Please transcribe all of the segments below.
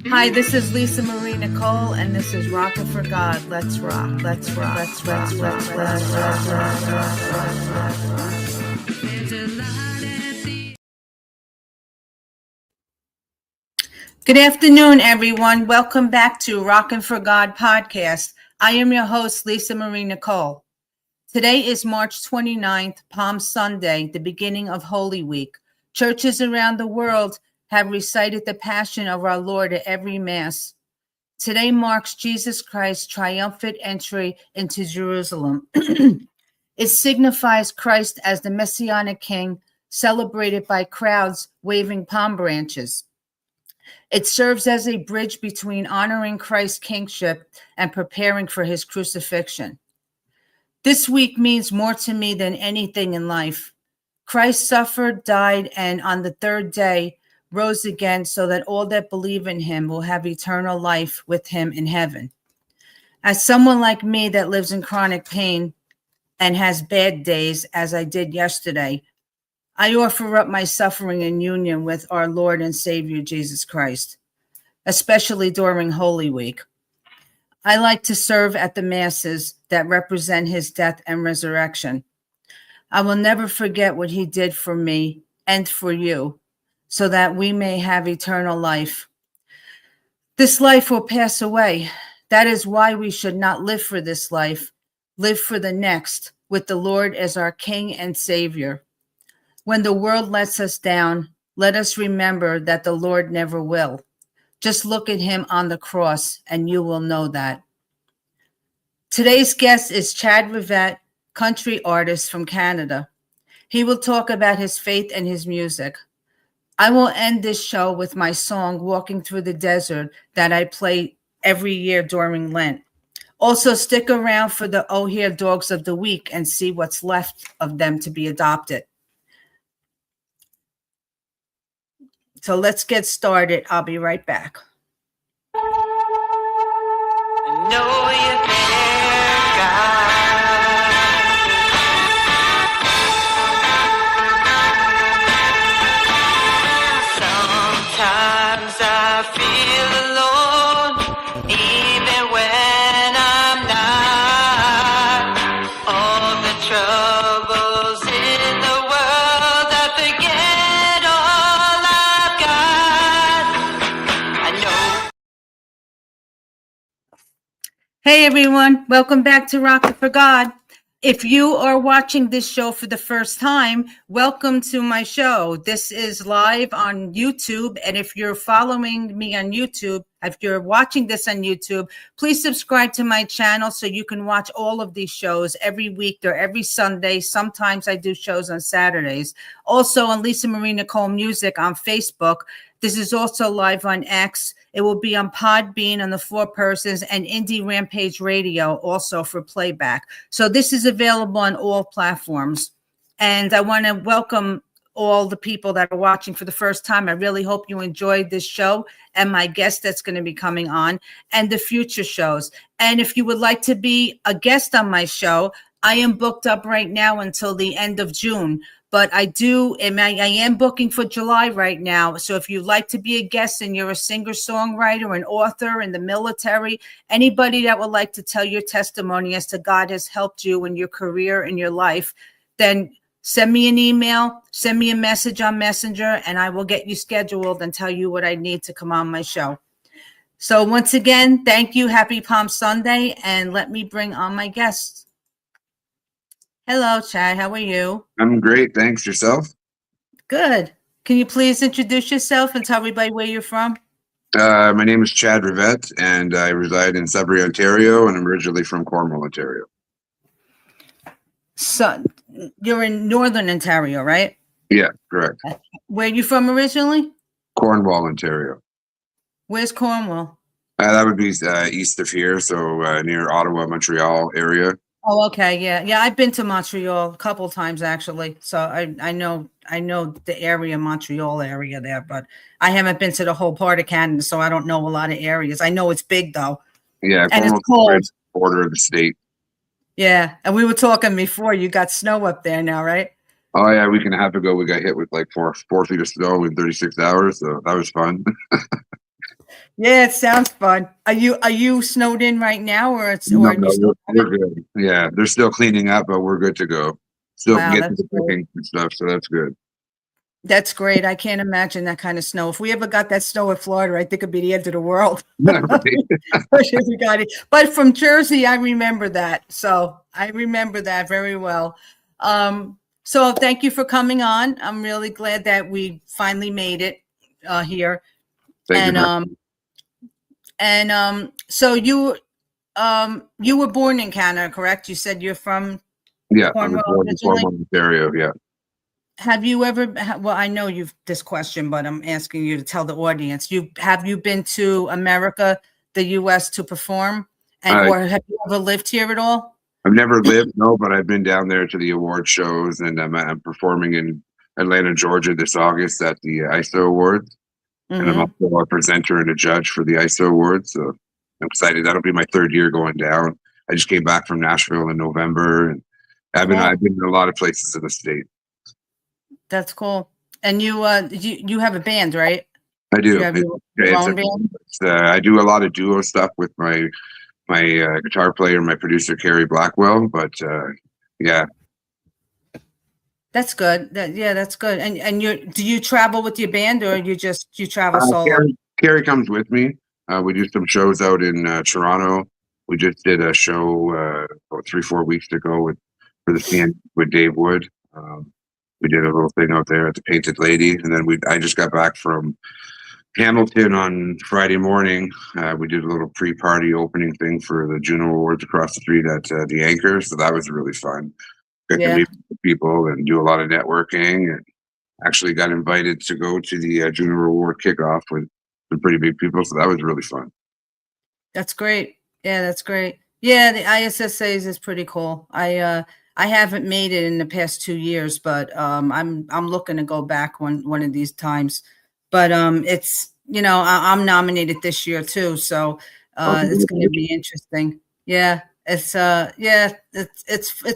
Hi, this is Lisa Marie Nicole, and this is Rockin' for God. Let's rock, let's rock, let's rock, let's rock, let's rock. Good afternoon, everyone. Welcome back to Rockin' for God podcast. I am your host, Lisa Marie Nicole. Today is March 29th, Palm Sunday, the beginning of Holy Week. Churches around the world have recited the Passion of our Lord at every Mass. Today marks Jesus Christ's triumphant entry into Jerusalem. It signifies Christ as the Messianic King, celebrated by crowds waving palm branches. It serves as a bridge between honoring Christ's kingship and preparing for his crucifixion. This week means more to me than anything in life. Christ suffered, died, and on the third day rose again so that all that believe in him will have eternal life with him in heaven. As someone like me that lives in chronic pain and has bad days, as I did yesterday, I offer up my suffering in union with our Lord and Savior Jesus Christ, especially during Holy Week. I like to serve at the Masses that represent his death and resurrection. I will never forget what he did for me and for you, so that we may have eternal life. This life will pass away. That is why we should not live for this life, live for the next, with the Lord as our King and Savior. When the world lets us down, let us remember that the Lord never will. Just look at him on the cross and you will know that. Today's guest is Chad Rivette, country artist from Canada. He will talk about his faith and his music. I will end this show with my song, Walking Through the Desert, that I play every year during Lent. Also, stick around for the Oh Here Dogs of the Week and see what's left of them to be adopted. So let's get started. I'll be right back. I know you're there, God. Sometimes I feel alone, even when I'm not. All the troubles in the world, I forget all I've got. I know. Hey everyone, welcome back to Rockin' for God. If you are watching this show for the first time, welcome to my show. This is live on YouTube, and if you're following me on YouTube, if you're watching this on YouTube, please subscribe to my channel so you can watch all of these shows every week or every Sunday. Sometimes I do shows on Saturdays. Also on Lisa Marie Nicole Music on Facebook. This is also live on X. It will be on Podbean on the Four Persons and Indie Rampage Radio also for playback. So this is available on all platforms. And I want to welcome all the people that are watching for the first time. I really hope you enjoyed this show and my guest that's going to be coming on and the future shows. And if you would like to be a guest on my show, I am booked up right now until the end of June. But I am booking for July right now. So if you'd like to be a guest and you're a singer-songwriter, an author in the military, anybody that would like to tell your testimony as to God has helped you in your career, in your life, then send me an email, send me a message on Messenger, and I will get you scheduled and tell you what I need to come on my show. So once again, thank you. Happy Palm Sunday. And let me bring on my guests. Hello, Chad. How are you? I'm great. Thanks. Yourself? Good. Can you please introduce yourself and tell everybody where you're from? My name is Chad Rivette, and I reside in Sudbury, Ontario, and I'm originally from Cornwall, Ontario. So you're in Northern Ontario, right? Yeah, correct. Where are you from originally? Cornwall, Ontario. Where's Cornwall? That would be east of here, so near Ottawa, Montreal area. Oh, okay. Yeah. I've been to Montreal a couple of times actually. So I know the area, Montreal area there, but I haven't been to the whole part of Canada, so I don't know a lot of areas. I know it's big though. Yeah, and it's cold. Border of the state. Yeah, and we were talking before. You got snow up there now, right? Oh yeah, a week and a half ago we got hit with like four feet of snow in 36 hours, so that was fun. Yeah, it sounds fun. Are you snowed in right now, or No, you no, still have we're it? good. Yeah, they're still cleaning up, but we're good to go. Still can Wow, get to that's the great. picking and stuff, so that's good. That's great. I can't imagine that kind of snow. If we ever got that snow in Florida, I think it'd be the end of the world. Especially if we got it. But from Jersey, I remember that. So I remember that very well. So thank you for coming on. I'm really glad that we finally made it here. Thank you, And man. so you were born in Canada, correct? You said you're from Yeah, I was Cornwall born in originally. Cornwall, Ontario. Yeah, Have you ever, well, I know you've this question, but I'm asking you to tell the audience. Have you been to America, the US to perform? uh, Or have you ever lived here at all? I've never lived, no, but I've been down there to the award shows, and I'm performing in Atlanta, Georgia this August at the ISO Awards, and I'm Hmm. also a presenter and a judge for the ISO Awards. So I'm excited. That'll be my third year going down. I just came back from Nashville in November, and I've Cool. been in a lot of places in the state. That's cool. And you have a band, right? I You do. have your own band? I do a lot of duo stuff with my guitar player, my producer Carrie Blackwell. But yeah, That's good. That's good. And do you travel with your band, or you travel solo? Carrie comes with me. We do some shows out in Toronto. We just did a show about 3-4 weeks ago for the CN with Dave Wood. We did a little thing out there at the Painted Lady, and then I just got back from Hamilton on Friday morning. We did a little pre-party opening thing for the Juno Awards across the street at the Anchor, so that was really fun. Got to Yeah. meet people and do a lot of networking, and actually got invited to go to the Juno Award kickoff with some pretty big people, so that was really fun. That's great. Yeah, that's great. Yeah, the ISSAs is pretty cool. I haven't made it in the past 2 years, but I'm looking to go back one of these times. But it's I'm nominated this year too, so it's going to be interesting. Yeah, it's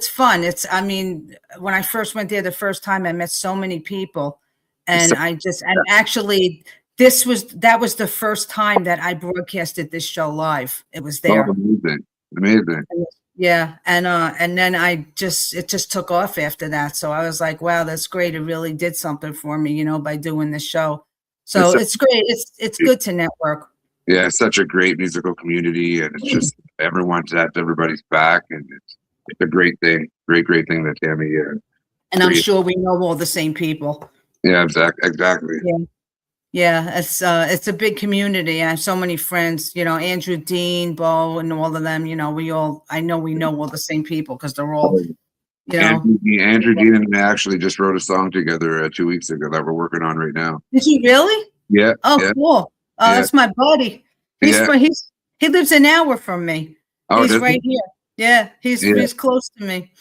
fun. I mean, when I first went there the first time, I met so many people, and actually that was the first time that I broadcasted this show live. It was there. Oh, amazing. Yeah, and then it just took off after that. So I was like, wow, that's great. It really did something for me, by doing this show. So it's great. It's good to network. Yeah, it's such a great musical community, and it's just everyone's at everybody's back, and it's a great thing. Great thing that Tammy. And I'm sure we know all the same people. Yeah, exactly. Yeah. Yeah, it's a big community. I have so many friends, Andrew, Dean, Bo, and all of them. I know we know all the same people because they're all, Andrew, Dean, and I actually just wrote a song together 2 weeks ago that we're working on right now. Did you really? Yeah. Oh, yeah. cool. Oh, Yeah. that's my buddy. He lives an hour from me. Oh, he's right here. Yeah, he's close to me.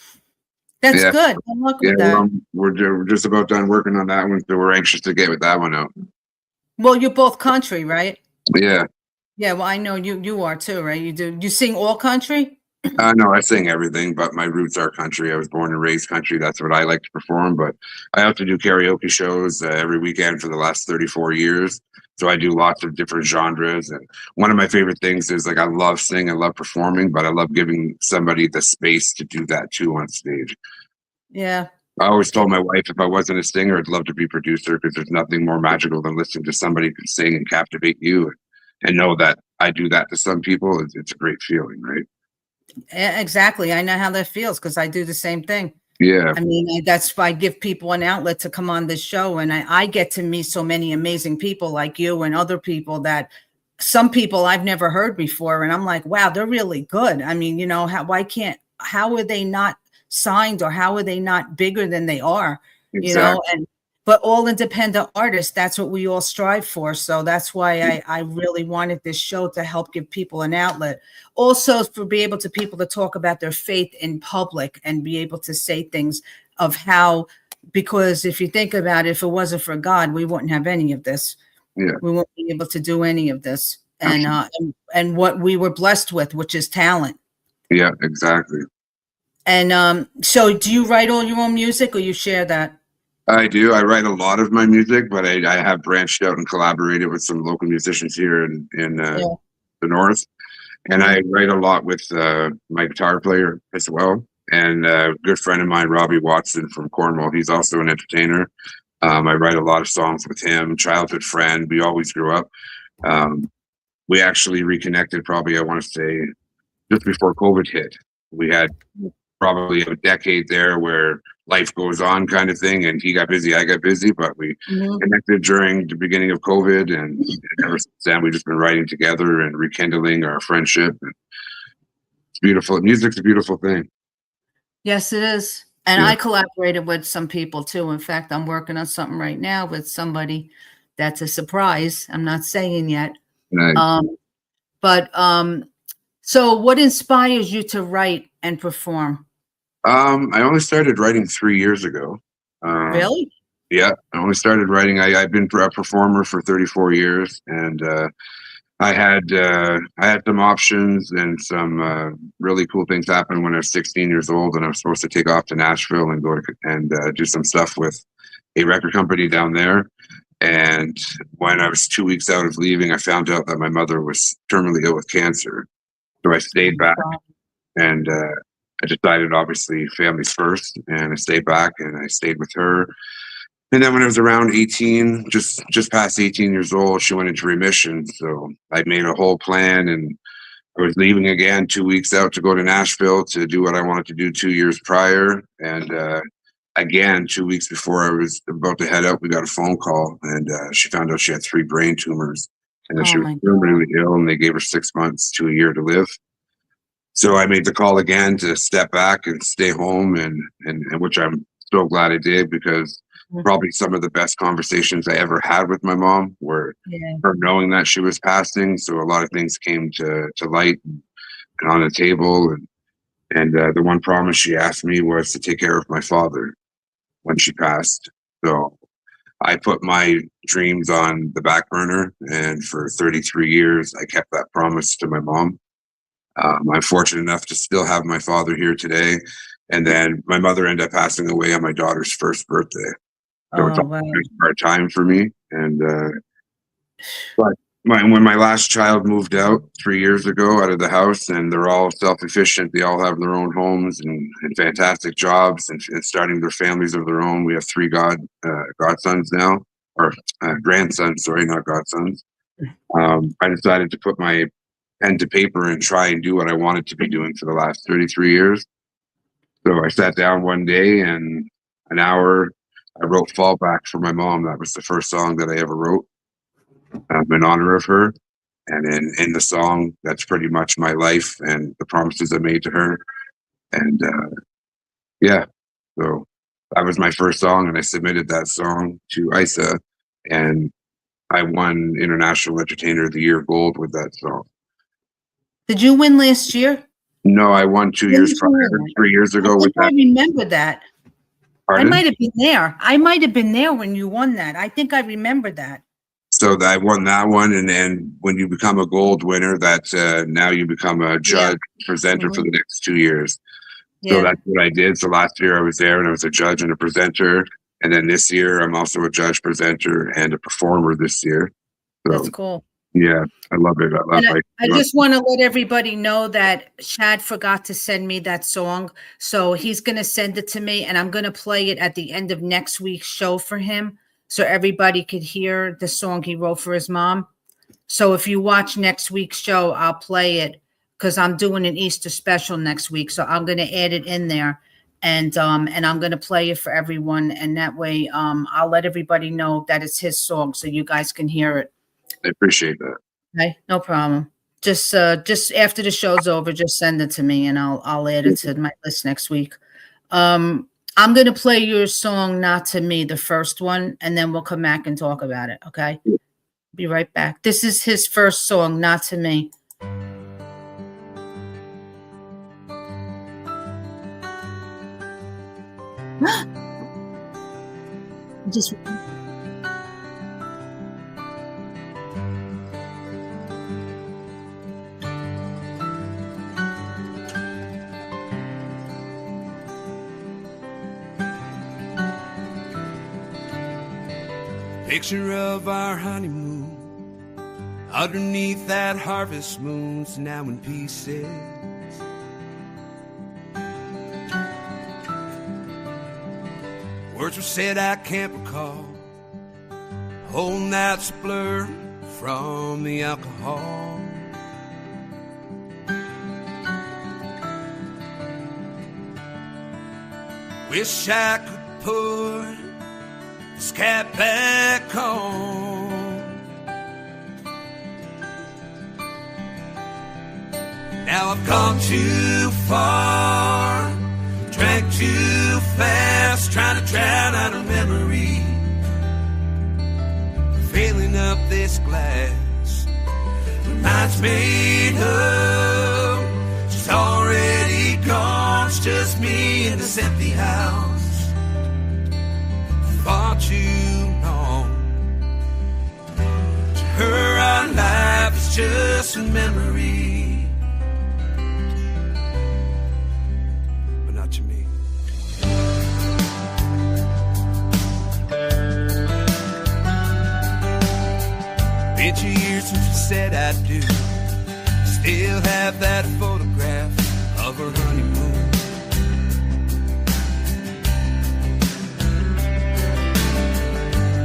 That's good. Good luck with that. We're just about done working on that one, so we're anxious to get with that one out. Well, you're both country, right? Yeah. Yeah, well, I know you are too, right? You sing all country? No, I sing everything, but my roots are country. I was born and raised country. That's what I like to perform, but I also do karaoke shows every weekend for the last 34 years. So I do lots of different genres. And one of my favorite things is, like, I love singing, I love performing, but I love giving somebody the space to do that too on stage. Yeah. I always told my wife, if I wasn't a singer, I'd love to be a producer, because there's nothing more magical than listening to somebody who can sing and captivate you, and know that I do that to some people. It's a great feeling, right? Exactly. I know how that feels because I do the same thing. Yeah. I mean, that's why I give people an outlet to come on this show. And I get to meet so many amazing people like you and other people that some people I've never heard before. And I'm like, wow, they're really good. I mean, how are they not signed, or how are they not bigger than they are? Exactly. But all independent artists, that's what we all strive for. So that's why I really wanted this show to help give people an outlet. Also, for people to talk about their faith in public and be able to say things of how, because if you think about it, if it wasn't for God, we wouldn't have any of this. Yeah. We wouldn't be able to do any of this. And what we were blessed with, which is talent. Yeah, exactly. And so do you write all your own music, or you share that? I do. I write a lot of my music, but I have branched out and collaborated with some local musicians here in Yeah. the north. And Mhm. I write a lot with my guitar player as well. And a good friend of mine, Robbie Watson from Cornwall, he's also an entertainer. I write a lot of songs with him, childhood friend. We always grew up. Um, we actually reconnected probably, I want to say, just before COVID hit. We had probably a decade there where life goes on kind of thing, and he got busy, I got busy, but we Mhm. connected during the beginning of COVID, and ever since then we've just been writing together and rekindling our friendship. And it's beautiful. Music's a beautiful thing. Yes, it is. And Yeah. I collaborated with some people too. In fact, I'm working on something right now with somebody that's a surprise. I'm not saying yet. And Um, but so what inspires you to write and perform? I only started writing 3 years ago. Um, Really? yeah, I only started writing. I've been a performer for 34 years, and I had some options and some really cool things happen when I was 16 years old, and I was supposed to take off to Nashville and go to and do some stuff with a record company down there. And when I was 2 weeks out of leaving, I found out that my mother was terminally ill with cancer. So I stayed back, and I decided, obviously, family's first, and I stayed back and I stayed with her. And then when I was around 18, just past 18 years old, she went into remission. So I made a whole plan, and I was leaving again 2 weeks out to go to Nashville to do what I wanted to do 2 years prior. And again, 2 weeks before I was about to head out, we got a phone call, and she found out she had 3 brain tumors, and that Oh she was my God. terminally ill, and they gave her 6 months to a year to live. So I made the call again to step back and stay home, and which I'm so glad I did, because probably some of the best conversations I ever had with my mom were Yeah. her knowing that she was passing. So a lot of things came to light and on the table, and the one promise she asked me was to take care of my father when she passed. So I put my dreams on the back burner, and for 33 years I kept that promise to my mom. I'm fortunate enough to still have my father here today. And then my mother ended up passing away on my daughter's first birthday. So it's Oh, all wow. a hard time for me. And but when my last child moved out 3 years ago out of the house, and they're all self-efficient, they all have their own homes and fantastic jobs, and starting their families of their own. We have three godsons now, or grandsons, sorry, not godsons. I decided to put my pen to paper and try and do what I wanted to be doing for the last 33 years. So I sat down one day, and an hour, I wrote Fallback for my mom. That was the first song that I ever wrote in honor of her. And in the song, that's pretty much my life and the promises I made to her. And yeah, so that was my first song, and I submitted that song to ISA, and I won International Entertainer of the Year Gold with that song. Did you win last year? No, I won 2 years prior, 3 years I ago think with I that. remember that. I Pardon? might have been there. I might have been there when you won that. I think I remember that. So I won that one, and when you become a gold winner, that now you become a judge presenter for the next 2 years. So Yeah. that's what I did. So last year I was there and I was a judge and a presenter, and then this year I'm also a judge, presenter, and a performer this year. So That's cool. yeah, I love it. And I just want to let everybody know that Shad forgot to send me that song. So he's going to send it to me, and I'm going to play it at the end of next week's show for him, so everybody could hear the song he wrote for his mom. So if you watch next week's show, I'll play it, because I'm doing an Easter special next week. So I'm going to add it in there, and I'm going to play it for everyone. And that way I'll let everybody know that it's his song, so you guys can hear it. I appreciate that. Okay, no problem. Just after the show's over, just send it to me, and I'll add it to my list next week. I'm gonna play your song, Not to Me, the first one, and then we'll come back and talk about it. Okay? Be right back. This is his first song, Not to Me. Just Picture of our honeymoon underneath that harvest moon's now in pieces. Words were said I can't recall. Whole night's a blur from the alcohol. Wish I could put this cat back on. Now I've gone too far, drank too fast, trying to drown out a memory, filling up this glass. When mine's made up, she's already gone. It's just me in this empty house. Far too long. To her, our life is just a memory, but not to me. Been 2 years since we said I do. Still have that photograph of her honeymoon.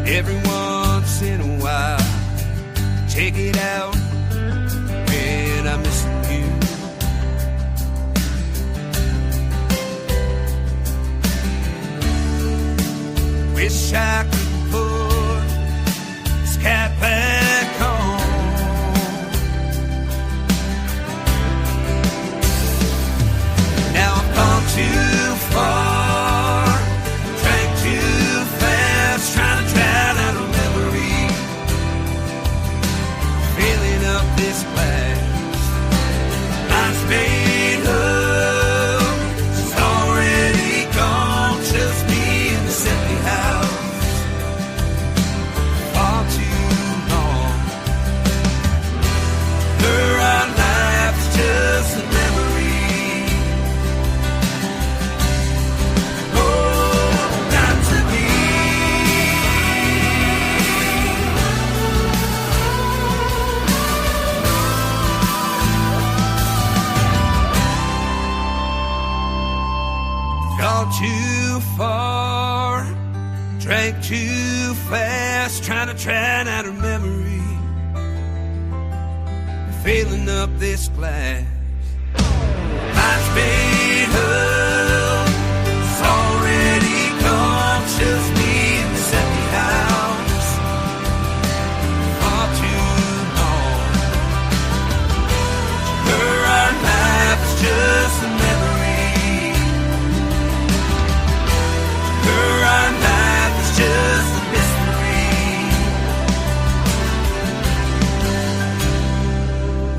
Every once in a while, take it out when I'm missing you. Wish I could put this cat back on. Now I've gone too far, drank too fast, trying to drown out a memory, filling up this glass. Mine's made up, she's already gone, just me in this empty house. Far too long. Her, our life's just a memory. Oh, not to me. Gone too far, drank too fast, trying to drown out her memory, filling up this glass. Mine's made up, it's already gone, just me in this empty house. Far too long. Her, our life is just a memory. Her, our life is just a mystery.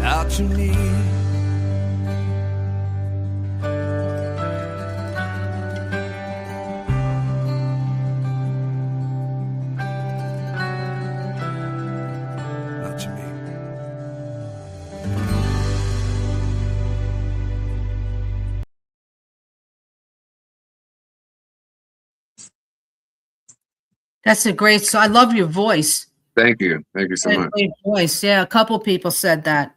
Out to me. Not to me. That's a great song. I love your voice. Thank you. Thank you so A much. great voice. Yeah, a couple people said that.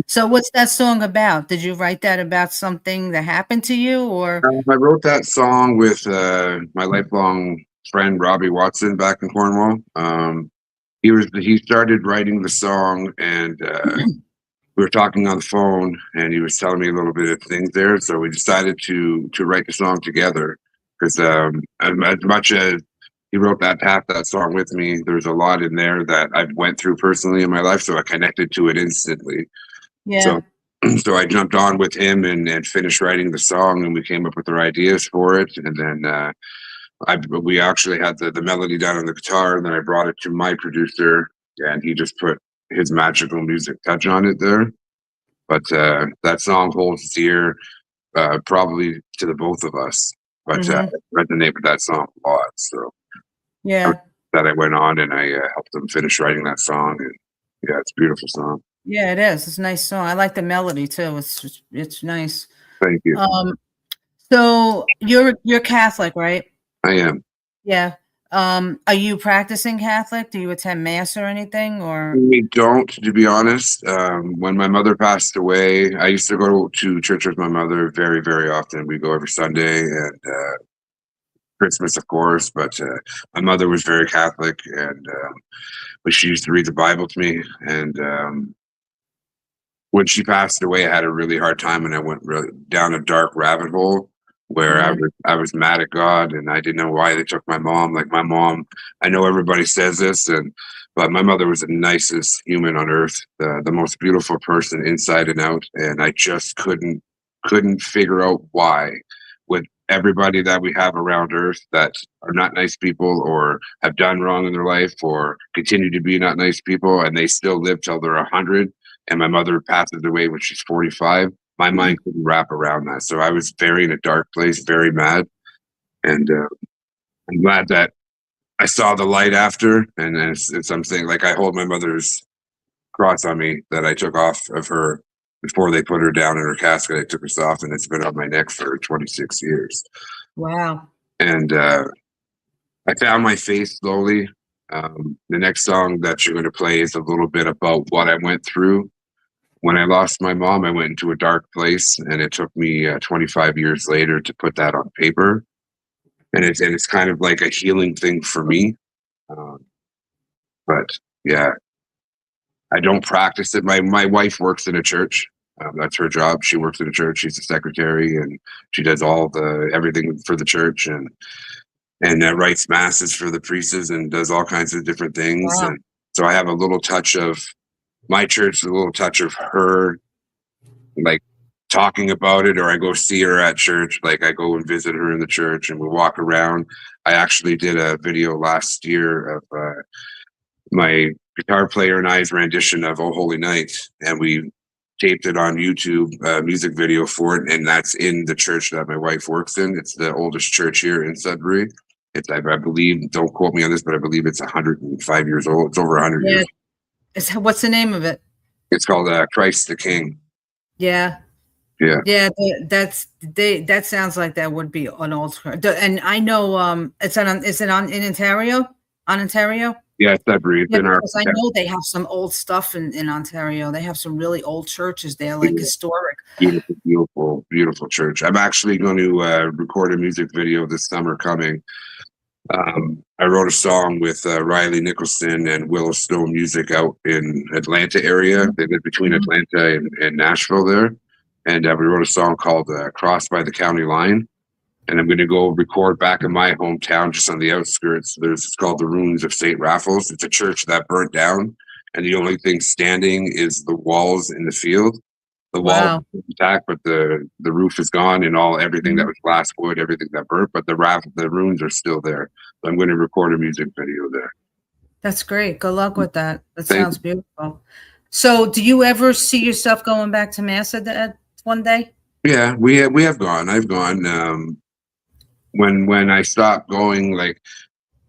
So what's that song about? Did you write that about something that happened to you, or? I wrote that song with my lifelong friend Robbie Watson back in Cornwall. He started writing the song, and we were talking on the phone, and he was telling me a little bit of things there. So we decided to write the song together, because as much as he wrote half that song with me, there's a lot in there that I've went through personally in my life, so I connected to it instantly. Yeah. So I jumped on with him and finished writing the song, and we came up with our ideas for it. And then we actually had the melody down on the guitar, and then I brought it to my producer, and he just put his magical music touch on it there. But that song holds dear, probably to the both of us. But I resonate with that song a lot. So Yeah. that I went on and I helped him finish writing that song, and yeah, it's a beautiful song. Yeah, it is. It's a nice song. I like the melody too. It's nice. Thank you. So you're Catholic, right? I am. Yeah. Are you practicing Catholic? Do you attend mass or anything, or? We don't, to be honest. When my mother passed away, I used to go to church with my mother very, very often. We go every Sunday and Christmas, of course. But my mother was very Catholic, and but she used to read the Bible to me. And when she passed away, I had a really hard time, and I went really down a dark rabbit hole where I was mad at God, and I didn't know why they took my mom. Like, my mom, I know everybody says this, but my mother was the nicest human on earth, the most beautiful person inside and out, and I just couldn't figure out why, with everybody that we have around earth that are not nice people or have done wrong in their life or continue to be not nice people, and they still live till they're 100. And my mother passes away when she's 45. My mind couldn't wrap around that. So I was very in a dark place, very mad. And I'm glad that I saw the light after. And it's something like, I hold my mother's cross on me that I took off of her before they put her down in her casket. I took this off, and it's been on my neck for 26 years. Wow. And I found my faith slowly. The next song that you're going to play is a little bit about what I went through. When I lost my mom, I went into a dark place, and it took me 25 years later to put that on paper. And it's kind of like a healing thing for me. But yeah, I don't practice it. My wife works in a church. That's her job. She works in a church. She's a secretary, and she does everything for the church, and writes masses for the priests and does all kinds of different things. Wow. And so I have a little touch of my church, a little touch of her, like, talking about it, or I go see her at church. Like, I go and visit her in the church, and we walk around. I actually did a video last year of my guitar player and I's rendition of "Oh Holy Night," and we taped it on YouTube, music video for it, and that's in the church that my wife works in. It's the oldest church here in Sudbury. It's, I believe, don't quote me on this, but I believe it's 105 years old. It's over 100 years. What's the name of it? It's called Christ the King. Yeah. Yeah. Yeah, that sounds like that would be an old. And I know is it in Ontario? On Ontario? Yeah, it's Sudbury. Yeah, because I know they have some old stuff in Ontario. They have some really old churches there, like historic. Beautiful, beautiful, beautiful church. I'm actually going to record a music video this summer coming. I wrote a song with Riley Nicholson and Willowstone Music out in Atlanta area. They live between Atlanta and Nashville there. And we wrote a song called Crossed by the County Line. And I'm going to go record back in my hometown, just on the outskirts. It's called the Ruins of St. Raphael's. It's a church that burnt down, and the only thing standing is the walls in the field. The wall is intact, but the roof is gone, and everything that was glass wood, everything that burnt. But the ruins are still there. So I'm going to record a music video there. That's great. Good luck with that. That sounds beautiful. So, do you ever see yourself going back to mass at one day? Yeah, we have gone. I've gone. When I stopped going, like,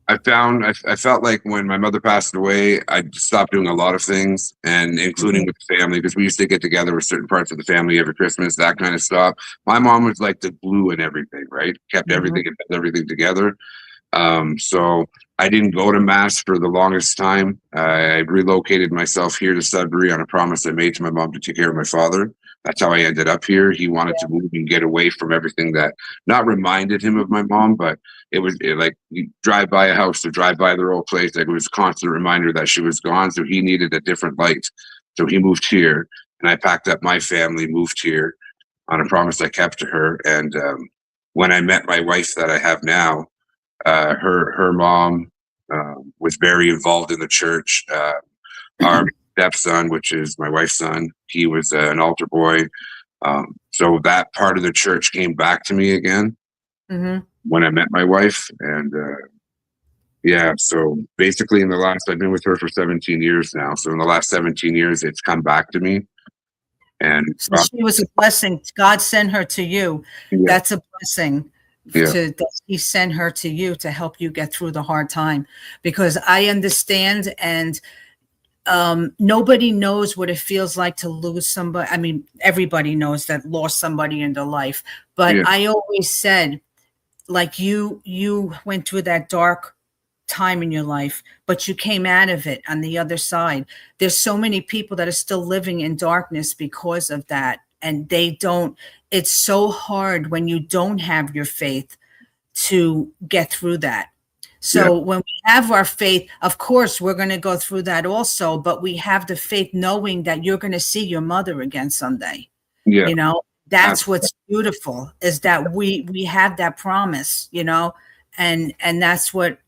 I felt like when my mother passed away, I stopped doing a lot of things, and including with the family, because we used to get together with certain parts of the family every Christmas, that kind of stuff. My mom was like the glue in everything, right? Kept everything together. So I didn't go to mass for the longest time. I relocated myself here to Sudbury on a promise I made to my mom to take care of my father. That's how I ended up here. He wanted to move and get away from everything that not reminded him of my mom, but it was like you drive by a house or drive by their old place. Like, it was a constant reminder that she was gone. So he needed a different light. So he moved here, and I packed up my family, moved here on a promise I kept to her. And when I met my wife that I have now, her mom was very involved in the church. Our stepson, which is my wife's son, he was an altar boy. So that part of the church came back to me again when I met my wife. And so basically I've been with her for 17 years now. So in the last 17 years, it's come back to me. And so she was a blessing. God sent her to you. Yeah. That's a blessing. That he sent her to you to help you get through the hard time, because I understand, and nobody knows what it feels like to lose somebody. I mean, everybody knows that lost somebody in their life, but I always said, like, you went through that dark time in your life, but you came out of it on the other side. There's so many people that are still living in darkness because of that. And it's so hard when you don't have your faith to get through that. So when we have our faith, of course, we're going to go through that also, but we have the faith knowing that you're going to see your mother again someday. Yeah. You know, that's what's beautiful, is that we have that promise, you know, and that's what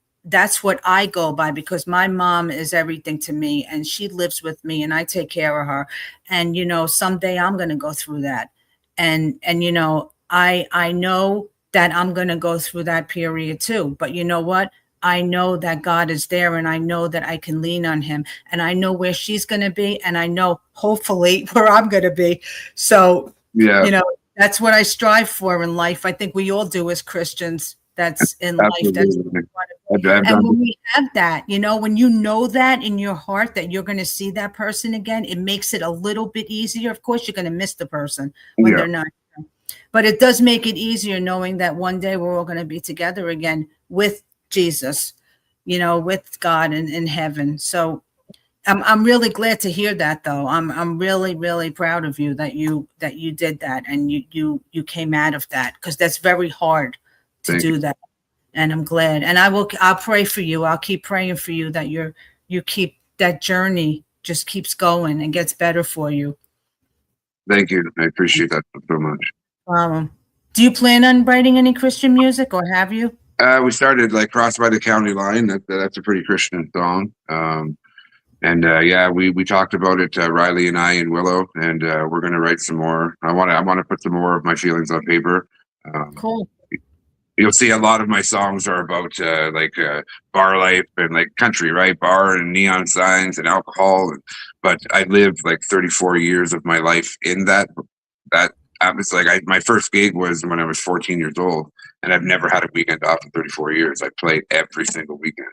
I go by, because my mom is everything to me, and she lives with me, and I take care of her. And, you know, someday I'm going to go through that. And, you know, I know that I'm going to go through that period too. But you know what? I know that God is there, and I know that I can lean on him, and I know where she's going to be, and I know hopefully where I'm going to be. So, you know, that's what I strive for in life. I think we all do as Christians. That's in life. That's what we want to be. And when we have that, you know, when you know that in your heart that you're going to see that person again, it makes it a little bit easier. Of course, you're going to miss the person when they're not here. But it does make it easier knowing that one day we're all going to be together again with Jesus, you know, with God in heaven. So I'm really glad to hear that, though. I'm really, really proud of you that you did that, and you came out of that, because that's very hard to do that. And I'm glad. And I'll pray for you. I'll keep praying for you that you keep that journey just keeps going and gets better for you. Thank you. I appreciate that so much. Do you plan on writing any Christian music, or have you? We started like Crossed by the County Line. That's a pretty Christian song. We talked about it, Riley and I and Willow, and we're going to write some more. I want to put some more of my feelings on paper. Cool. You'll see a lot of my songs are about bar life and like country, right? Bar and neon signs and alcohol. But I lived like 34 years of my life in that. It's like my first gig was when I was 14 years old, and I've never had a weekend off in 34 years. I played every single weekend.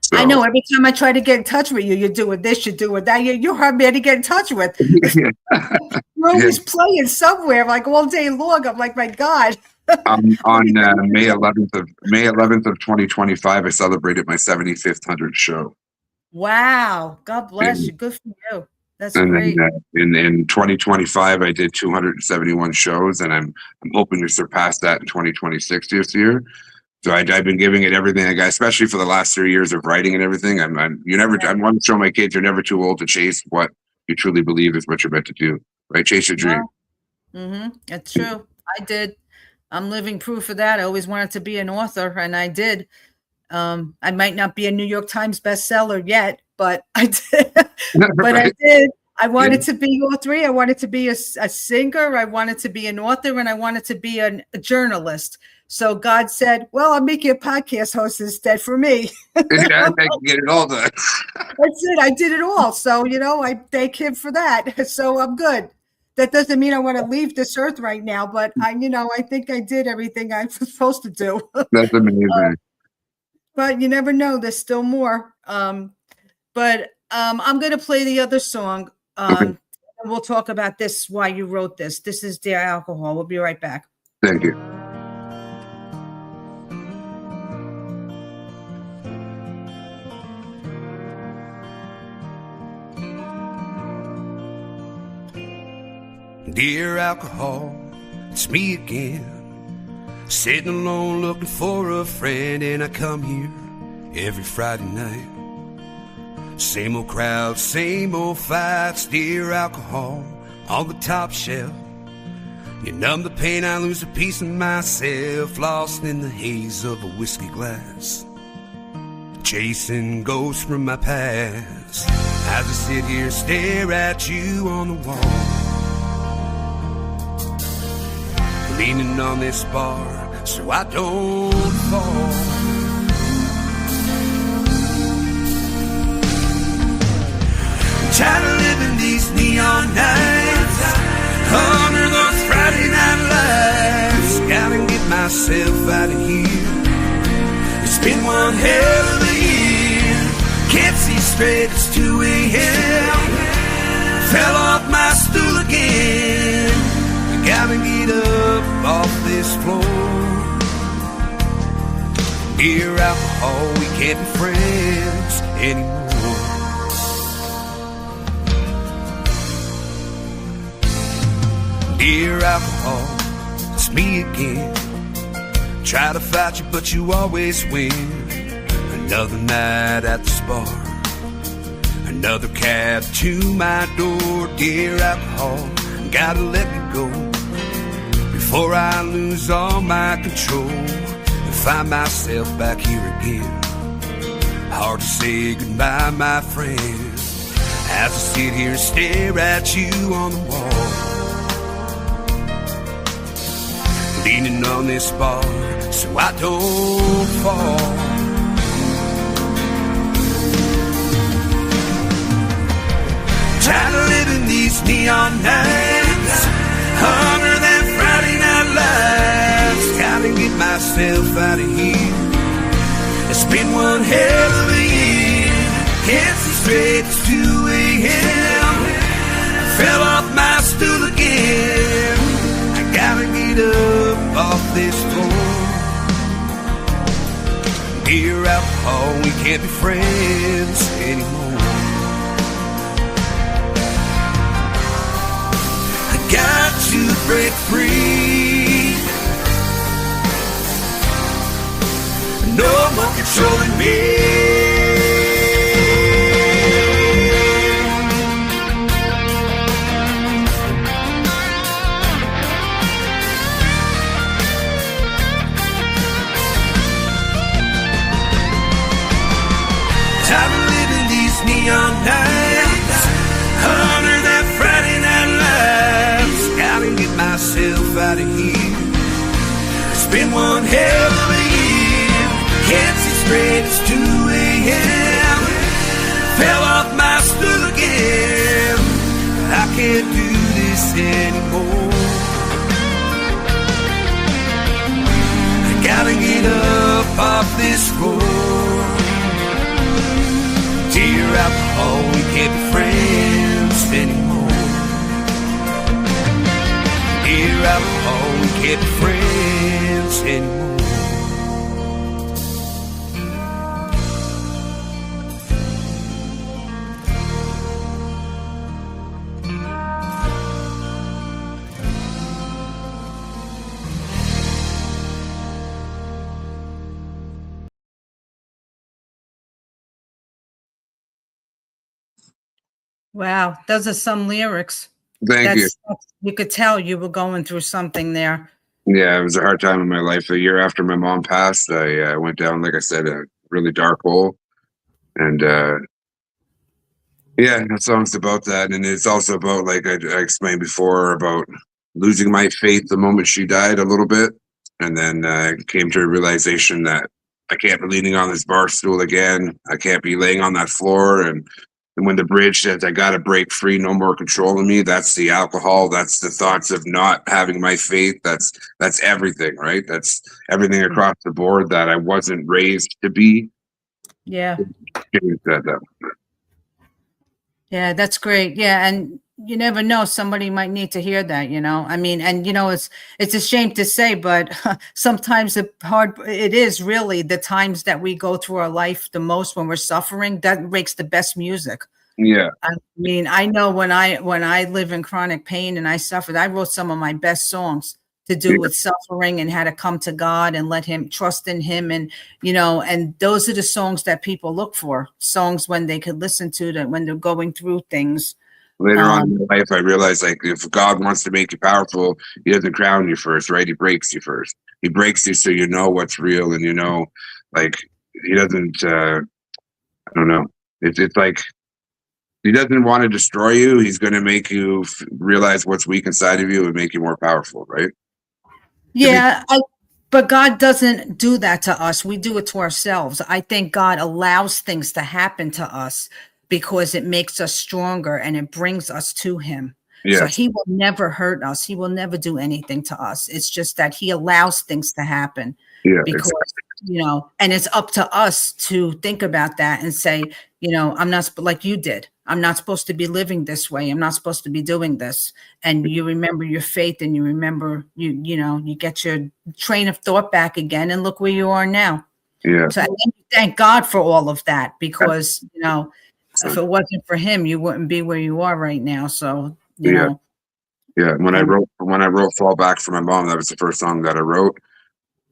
So, I know every time I try to get in touch with you, you're doing this, you're doing that. You're hard man to get in touch with. You're always playing somewhere like all day long. I'm like, my God. On May 11th of 2025, I celebrated my 75th 100th show. Wow. God bless you. Good for you. That's great. Then, in 2025, I did 271 shows, and I'm hoping to surpass that in 2026 this year. So I've been giving it everything I got, especially for the last 3 years of writing and everything. I want to show my kids you're never too old to chase what you truly believe is what you're meant to do, right? Chase your dream. That's true. I did. I'm living proof of that. I always wanted to be an author, and I did. I might not be a New York Times bestseller yet, but I did. I did. I wanted to be all three. I wanted to be a singer. I wanted to be an author, and I wanted to be a journalist. So God said, well, I'll make you a podcast host instead for me. I can get it all done. That's it. I did it all. So, I thank him for that. So I'm good. That doesn't mean I want to leave this earth right now, but I think I did everything I was supposed to do. That's amazing. But you never know. There's still more. I'm going to play the other song. And we'll talk about this, why you wrote this. This is Dear Alcohol. We'll be right back. Thank you. Dear alcohol, it's me again, sitting alone looking for a friend, and I come here every Friday night. Same old crowd, same old fights. Dear alcohol, on the top shelf. You numb the pain, I lose a piece of myself, lost in the haze of a whiskey glass, chasing ghosts from my past. As I sit here, stare at you on the wall, leaning on this bar so I don't fall. I'm tired of living these neon nights under those Friday night lights. Gotta get myself out of here. It's been one hell of a year. Can't see straight, it's 2 a.m. Fell off my stool again. Gotta get up off this floor. Dear alcohol, we can't be friends anymore. Dear alcohol, it's me again. Try to fight you, but you always win. Another night at the bar, another cab to my door. Dear alcohol, gotta let me go before I lose all my control and find myself back here again. Hard to say goodbye, my friend, as I sit here and stare at you on the wall, leaning on this bar so I don't fall. Tired of living these neon nights, harder than Friday night lights. Gotta get myself out of here. It's been one hell of a year. Can't see straight, it's 2 a.m. I fell off my stool again. I gotta get up off this floor. Dear alcohol, we can't be friends anymore. Got to break free. No more controlling me. Tired of living these neon nights, harder than Friday night lights. Gotta get myself out of here. It's been one hell of a year. Can't see straight, it's 2 a.m. Fell off my stool again. I can't do this anymore. I gotta get up off this floor. Dear alcohol, we can't be friends anymore. Dear alcohol, we can't be friends anymore. Wow, those are some lyrics. Thank you. You could tell you were going through something there. Yeah, it was a hard time in my life. A year after my mom passed, I went down, like I said, a really dark hole. And yeah, that song's about that. And it's also about, like I explained before, about losing my faith the moment she died a little bit. And then came to a realization that I can't be leaning on this bar stool again. I can't be laying on that floor. And when the bridge says I got to break free, no more controlling me, that's the alcohol. That's the thoughts of not having my faith. That's everything, right? That's everything across the board that I wasn't raised to be. Yeah. That. Yeah, that's great. Yeah, and you never know, somebody might need to hear that, you know. I mean, and you know, it's a shame to say, but sometimes it is really the times that we go through our life the most when we're suffering that makes the best music. Yeah. I mean, I know when I live in chronic pain and I suffered, I wrote some of my best songs to do with suffering and how to come to God and let him trust in him. And, you know, and those are the songs that people look for, songs when they could listen to them, when they're going through things. Later on in life, I realized, like, if God wants to make you powerful, he doesn't crown you first, right? He breaks you first. He breaks you so you know what's real, and you know, like, he doesn't, I don't know. It's like, he doesn't want to destroy you. He's going to make you realize what's weak inside of you and make you more powerful, right? Yeah, but God doesn't do that to us. We do it to ourselves. I think God allows things to happen to us because it makes us stronger and it brings us to him. Yes. So he will never hurt us. He will never do anything to us. It's just that he allows things to happen. Yeah, because, exactly. You know, and it's up to us to think about that and say, you know, I'm not, like you did, I'm not supposed to be living this way. I'm not supposed to be doing this. And you remember your faith and you remember, you know, you get your train of thought back again and look where you are now. Yeah. So and then you thank God for all of that, because, you know, if it wasn't for him, you wouldn't be where you are right now. So, you Yeah. know, Yeah. When I and wrote Fall Back for My Mom, that was the first song that I wrote.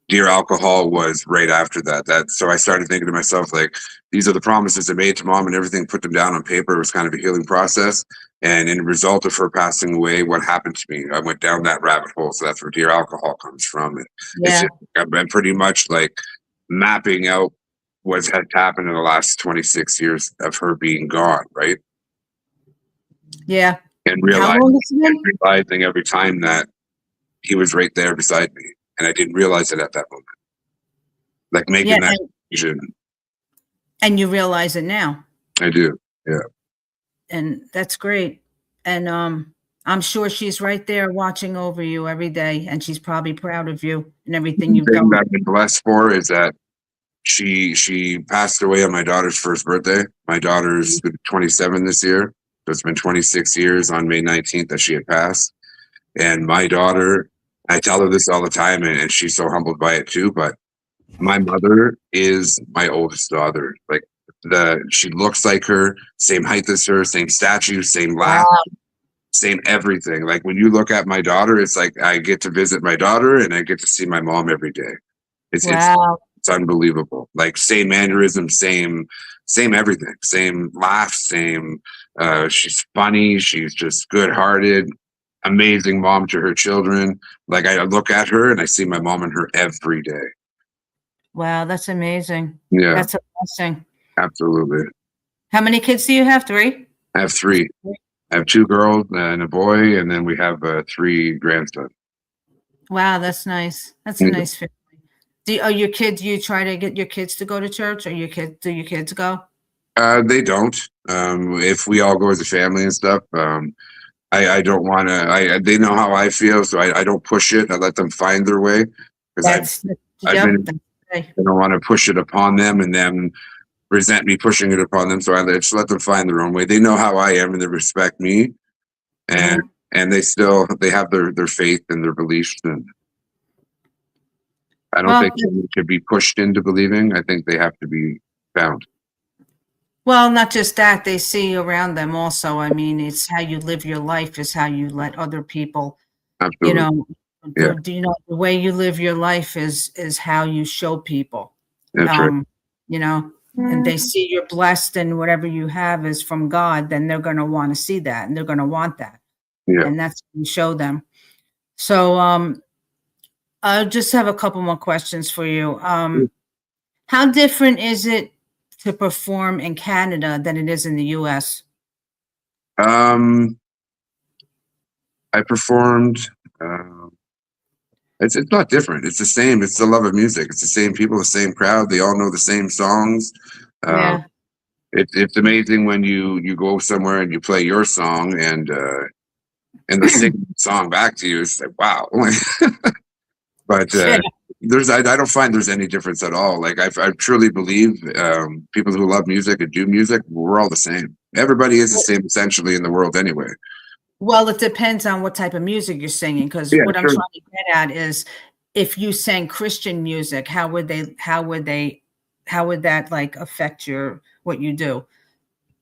Dear Alcohol was right after that. So I started thinking to myself, like, these are the promises I made to Mom, and everything, put them down on paper. It was kind of a healing process. And in the result of her passing away, what happened to me? I went down that rabbit hole. So that's where Dear Alcohol comes from. And it's yeah, just, I've been pretty much like mapping out what had happened in the last 26 years of her being gone, right? yeah. And How long has it been? realizing every time that he was right there beside me, and I didn't realize it at that moment. Like Yeah, making that decision. and you realize it now, I do. Yeah. and that's great. And I'm sure she's right there watching over you every day, and she's probably proud of you and everything you've The thing done. that I've been blessed for is that she passed away on my daughter's first birthday. My daughter's 27 this year. So it's been 26 years on May 19th that she had passed. And my daughter, I tell her this all the time, and she's so humbled by it too, but my mother is my oldest daughter. Like, she looks like her, same height as her, same statue, same laugh, same everything. Like, when you look at my daughter, it's like I get to visit my daughter and I get to see my mom every day. Wow. It's unbelievable. Like, same mannerism, same everything, same laugh, same. She's funny. She's just good-hearted, amazing mom to her children. Like, I look at her and I see my mom and her every day. Wow, that's amazing. Yeah, That's a blessing. absolutely. How many kids do you have? 3? I have 3. I have 2 girls and a boy, and then we have 3 grandsons. Wow, that's nice. That's a Yeah. nice family. Are your kids, you try to get your kids to go to church, or do your kids go? They don't. If we all go as a family and stuff, I don't want to. They know how I feel, so I don't push it. I let them find their way, because I've yep, been. that's okay. I don't want to push it upon them and then resent me pushing it upon them. So I just let them find their own way. They know how I am and they respect me, and they have their faith and their beliefs, and I don't Well, think they should be pushed into believing. I think they have to be found. Well, not just that, they see around them also. I mean, it's how you live your life is how you let other people, you Absolutely. know, Yeah. the way you live your life is how you show people. That's right. You know, and they see you're blessed and whatever you have is from God, then they're going to want to see that and they're going to want that. Yeah. And that's what you show them. So, I just have a couple more questions for you. How different is it to perform in Canada than it is in the US? I performed. It's not different. It's the same. It's the love of music. It's the same people, the same crowd. They all know the same songs. Yeah. It's amazing when you go somewhere and you play your song and they're singing the song back to you. It's like, wow. But I don't find there's any difference at all. Like, I truly believe people who love music and do music, we're all the same. Everybody is the same essentially in the world anyway. Well, it depends on what type of music you're singing, because Yeah, what I'm sure. trying to get at is, if you sang Christian music, how would that like affect what you do?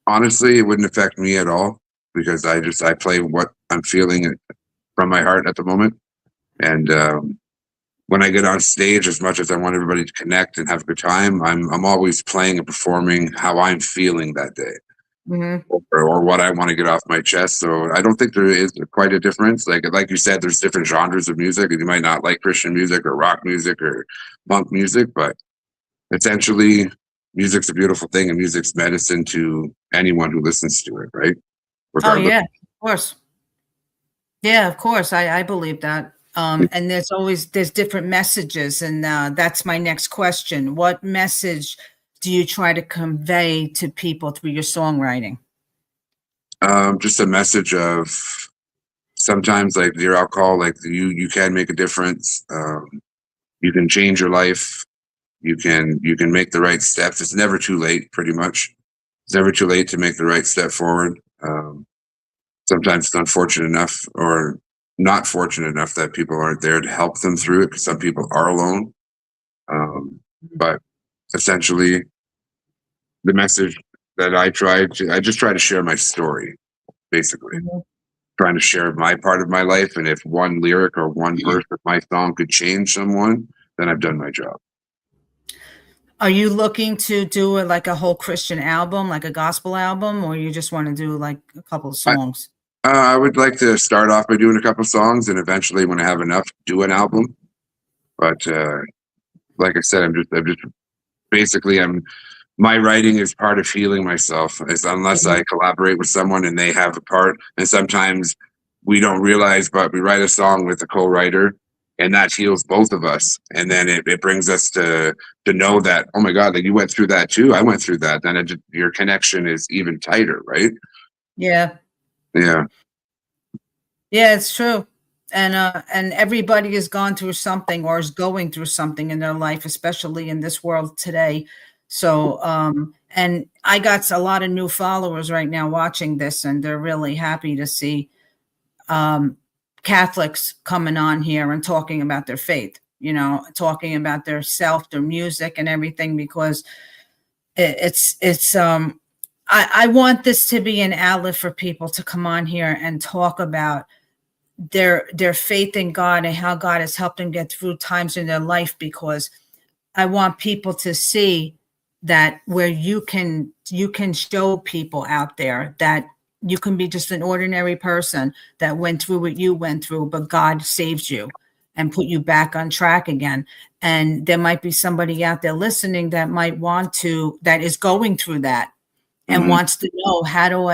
Honestly, it wouldn't affect me at all, because I play what I'm feeling from my heart at the moment. And when I get on stage, as much as I want everybody to connect and have a good time, I'm always playing and performing how I'm feeling that day. Mm-hmm. Or what I want to get off my chest. So I don't think there is quite a difference. Like you said, there's different genres of music, and you might not like Christian music or rock music or punk music, but essentially music's a beautiful thing, and music's medicine to anyone who listens to it, right? Regardless. Oh yeah, of course. Yeah, of course. I believe that. And there's different messages, and that's my next question. What message do you try to convey to people through your songwriting? Just a message of, sometimes, like Dear Alcohol, like you can make a difference. You can change your life. You can make the right steps. It's never too late, pretty much. It's never too late to make the right step forward. Sometimes it's unfortunate enough or not fortunate enough that people aren't there to help them through it, because some people are alone. But essentially the message that I just try to share my story, basically. Mhm. Trying to share my part of my life. And if one lyric or one verse of my song could change someone, then I've done my job. Are you looking to do like a whole Christian album, like a gospel album, or you just want to do like a couple of songs? I would like to start off by doing a couple songs, and eventually, when I have enough, do an album. But like I said, I'm just basically, my writing is part of healing myself. It's unless I collaborate with someone and they have a part, and sometimes we don't realize, but we write a song with a co-writer, and that heals both of us. And then it brings us to know that, oh my God, like you went through that too. I went through that. Then your connection is even tighter, right? Yeah. Yeah. Yeah, it's true. And everybody has gone through something or is going through something in their life, especially in this world today. So, and I got a lot of new followers right now watching this, and they're really happy to see Catholics coming on here and talking about their faith, talking about their self, their music and everything, because I want this to be an outlet for people to come on here and talk about their faith in God and how God has helped them get through times in their life, because I want people to see that where you can show people out there that you can be just an ordinary person that went through what you went through, but God saved you and put you back on track again. And there might be somebody out there listening that that is going through that and wants to know, how do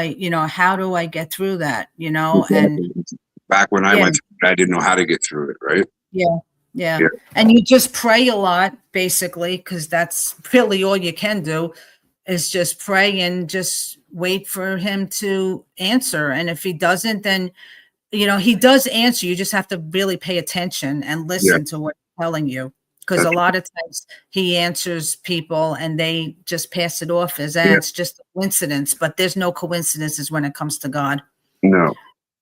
I get through that? And back when I went through it, I didn't know how to get through it, right? Yeah. And you just pray a lot, basically, because that's really all you can do, is just pray and just wait for him to answer. And if he doesn't, then, he does answer. You just have to really pay attention and listen to what he's telling you. Because a lot of times he answers people and they just pass it off as it's just a coincidence. But there's no coincidences when it comes to God. No.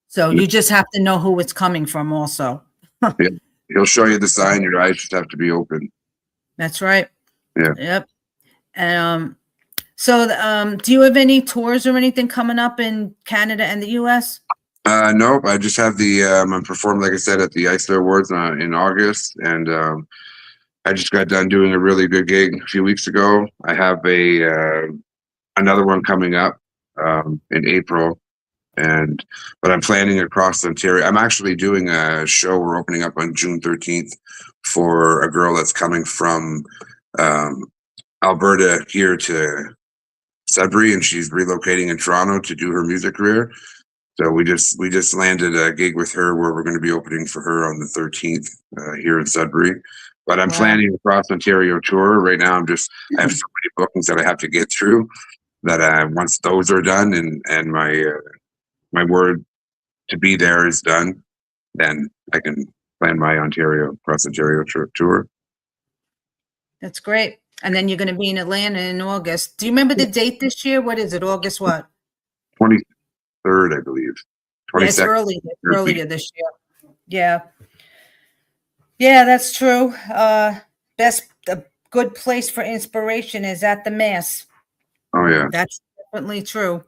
So you just have to know who it's coming from also. Yeah. He'll show you the sign. Your eyes just have to be open. That's right. Yeah. Yep. So do you have any tours or anything coming up in Canada and the US? Nope. I just have I'm performing, like I said, at the Eisler Awards in August. And I just got done doing a really good gig a few weeks ago. I have another one coming up in April. But I'm planning across Ontario. I'm actually doing a show. We're opening up on June 13th for a girl that's coming from Alberta here to Sudbury, and she's relocating in Toronto to do her music career. So we just landed a gig with her where we're going to be opening for her on the 13th here in Sudbury. But I'm planning across Ontario tour right now. I have so many bookings that I have to get through that once those are done and my word to be there is done, then I can plan my cross Ontario tour. That's great. And then you're going to be in Atlanta in August. Do you remember the date this year? What is it? August what? 23rd, I believe. 22nd. Yeah, it's earlier this year. Yeah. Yeah, that's true. A good place for inspiration is at the Mass. Oh yeah. That's definitely true.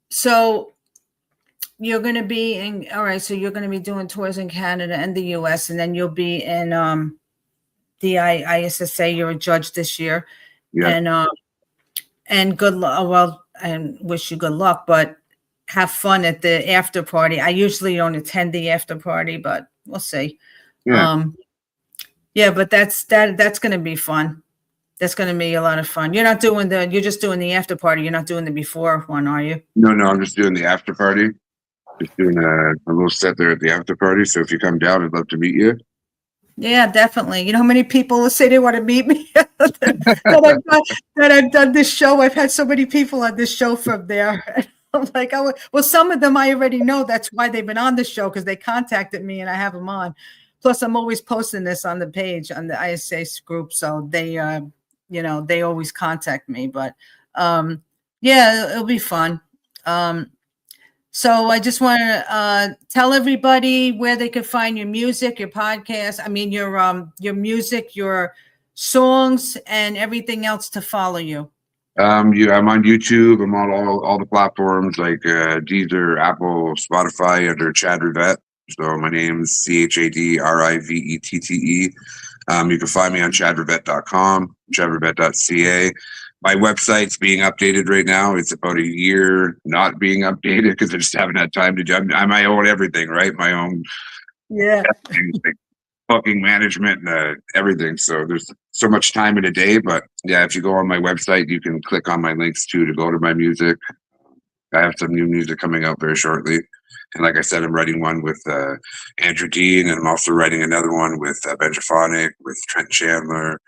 So you're going to be so you're going to be doing tours in Canada and the US, and then you'll be in the ISSA. You're a judge this year. Yeah. And good luck. Well, and wish you good luck, but have fun at the after party. I usually don't attend the after party, but we'll see. Yeah. But that's going to be fun. That's going to be a lot of fun. You're just doing the after party. You're not doing the before one, are you? No, I'm just doing the after party. Just doing a little set there at the after party. So if you come down, I'd love to meet you. Yeah, definitely. You know how many people will say they want to meet me that I've done this show. I've had so many people on this show from there. And I'm like, well, some of them I already know. That's why they've been on the show, because they contacted me and I have them on. Plus, I'm always posting this on the page on the ISA group, so they they always contact me. But it'll be fun. So I just want to tell everybody where they can find your music, your podcast. I mean, your music, your songs and everything else to follow you? I'm on YouTube. I'm on all the platforms like Deezer, Apple, Spotify under Chad Rivette. So my name's ChadRivette. You can find me on chadrivette.com, chadrivette.ca. My website's being updated right now. It's about a year not being updated because I just haven't had time to do. I own everything, right? My own like booking management and everything. So there's so much time in a day. But yeah, if you go on my website, you can click on my links too to go to my music. I have some new music coming out very shortly. And like I said, I'm writing one with Andrew Dean, and I'm also writing another one with Benjaphonic, with Trent Chandler.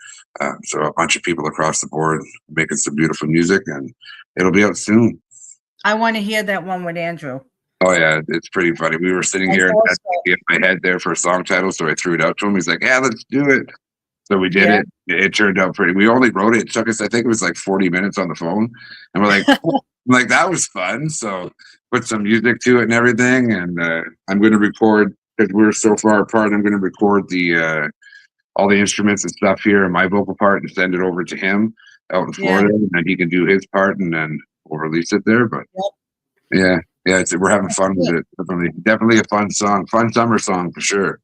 So a bunch of people across the board making some beautiful music, and it'll be out soon. I want to hear that one with Andrew. Oh yeah, it's pretty funny. We were sitting here and had in my head there for a song title, so I threw it out to him. He's like, "Yeah, let's do it." So we did it. It turned out pretty. We only wrote it. It took us, I think it was like 40 minutes on the phone, and we're like, like that was fun. So put some music to it and everything. And I'm going to record because we're so far apart. I'm going to record the all the instruments and stuff here and my vocal part and send it over to him out in Florida, and then he can do his part, and then we'll release it there. But yeah, we're having fun with it. Definitely a fun song, fun summer song for sure.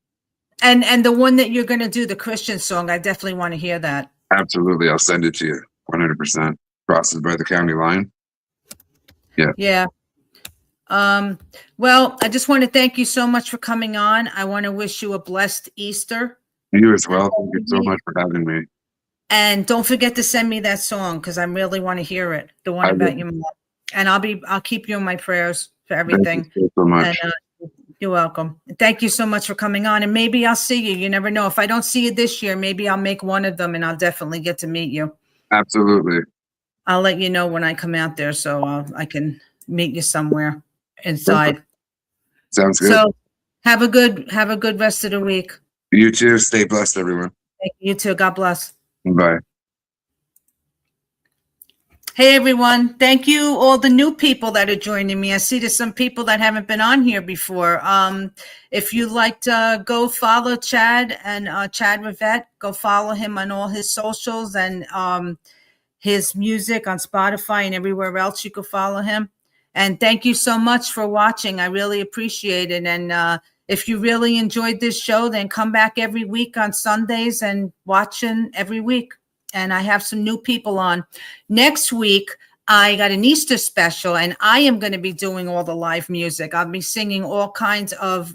And the one that you're going to do, the Christian song, I definitely want to hear that. Absolutely. I'll send it to you 100%. Crosses by the county line. Yeah. Well, I just want to thank you so much for coming on. I want to wish you a blessed Easter. You as well. Thank you so much for having me. And don't forget to send me that song because I really want to hear it. The one about your mom. And I'll keep you in my prayers for everything. Thank you so much. And, you're welcome. Thank you so much for coming on. And maybe I'll see you. You never know. If I don't see you this year, maybe I'll make one of them and I'll definitely get to meet you. Absolutely. I'll let you know when I come out there so I can meet you somewhere inside. Perfect. Sounds good. So have a good rest of the week. You too. Stay blessed, everyone. Thank you too. God bless. Bye. Hey, everyone. Thank you, all the new people that are joining me. I see there's some people that haven't been on here before. If you'd like to go follow Chad and Chad Rivette, go follow him on all his socials and his music on Spotify and everywhere else you can follow him. And thank you so much for watching. I really appreciate it. And if you really enjoyed this show, then come back every week on Sundays and watching every week. And I have some new people on. Next week, I got an Easter special, and I am going to be doing all the live music. I'll be singing all kinds of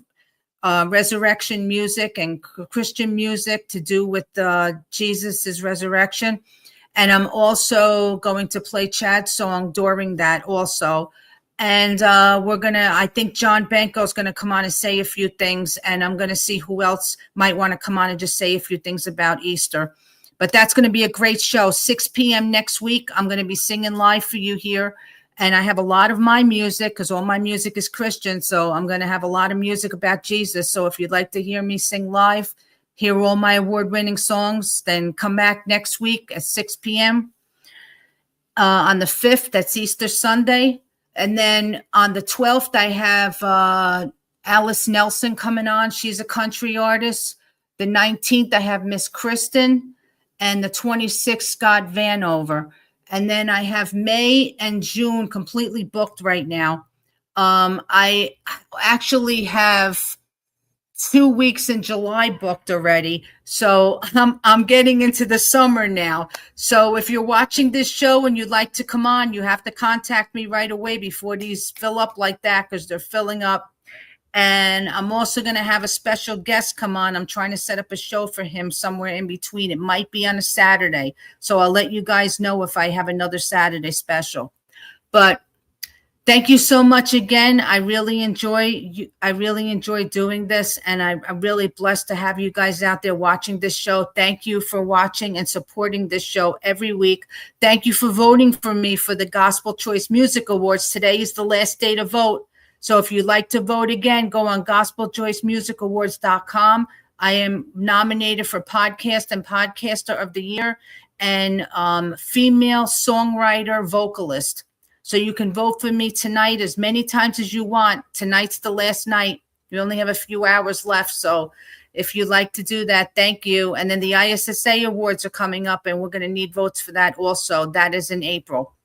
resurrection music and Christian music to do with Jesus's resurrection. And I'm also going to play Chad's song during that also. And I think John Benko is going to come on and say a few things, and I'm going to see who else might want to come on and just say a few things about Easter. But that's going to be a great show. 6 p.m. next week. I'm going to be singing live for you here. And I have a lot of my music because all my music is Christian. So I'm going to have a lot of music about Jesus. So if you'd like to hear me sing live, hear all my award-winning songs, then come back next week at 6 p.m. On the 5th, that's Easter Sunday. And then on the 12th, I have Alice Nelson coming on. She's a country artist. The 19th, I have Miss Kristen. And the 26th, Scott Vanover. And then I have May and June completely booked right now. I actually have 2 weeks in July booked already. So I'm getting into the summer now. So if you're watching this show and you'd like to come on, you have to contact me right away before these fill up like that because they're filling up. And I'm also going to have a special guest come on. I'm trying to set up a show for him somewhere in between. It might be on a Saturday. So I'll let you guys know if I have another Saturday special. But thank you so much again. I really enjoy doing this. And I'm really blessed to have you guys out there watching this show. Thank you for watching and supporting this show every week. Thank you for voting for me for the Gospel Choice Music Awards. Today is the last day to vote. So if you'd like to vote again, go on gospeljoycemusicawards.com. I am nominated for Podcast and Podcaster of the Year and Female Songwriter Vocalist. So you can vote for me tonight as many times as you want. Tonight's the last night. We only have a few hours left. So If you'd like to do that, thank you. And then the ISSA awards are coming up, and we're going to need votes for that also. That is in April.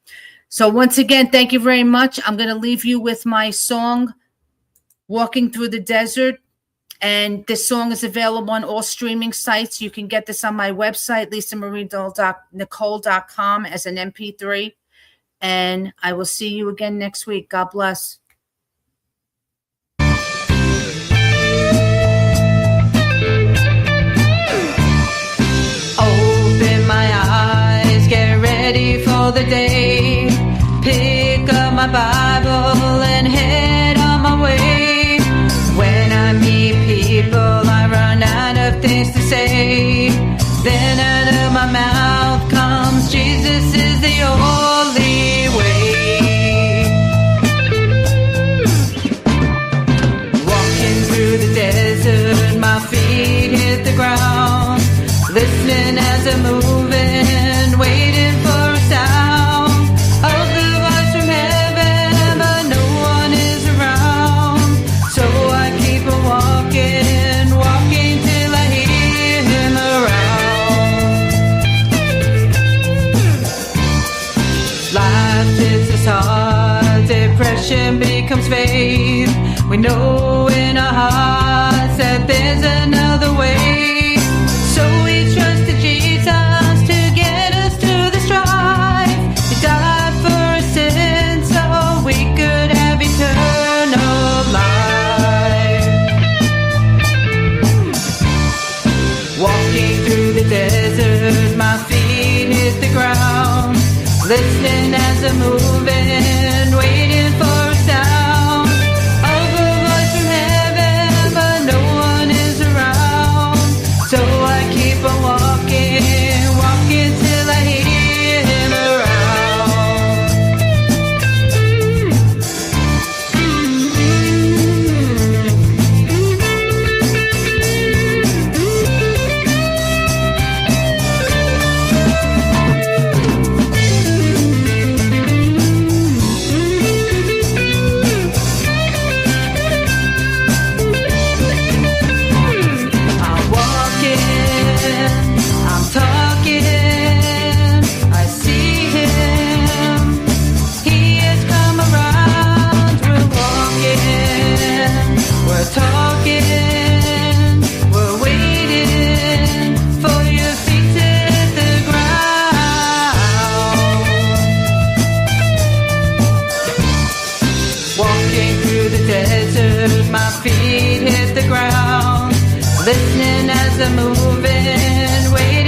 So once again, thank you very much. I'm going to leave you with my song, Walking Through the Desert. And this song is available on all streaming sites. You can get this on my website, lisamarie.nicole.com, as an MP3. And I will see you again next week. God bless. Open my eyes, get ready for the day. Pick up my Bible and head on my way. When I meet people, I run out of things to say. Then out of my mouth comes, Jesus is the only way. Walking through the desert, my feet hit the ground. Listening as I'm moving, waiting for a sound of the voice from heaven, but no one is around. So I keep on walking, walking till I hear him around. Life hits us hard, depression becomes faith. We know in our hearts that there's another way. So we trust in Jesus to get us through the strife. He died for our sins so we could have eternal life. Walking through the desert, my feet hit the ground. Listening as I'm moving, waiting for a sound of a voice from heaven, but no one is around. So I keep on walking, walking till I hear him I'm walking, I'm talking, I see him. He has come around. We're walking, we're talking, we're waiting for your feet to hit the ground. Walking through the desert, my feet hit the ground. Listening as I'm moving, waiting.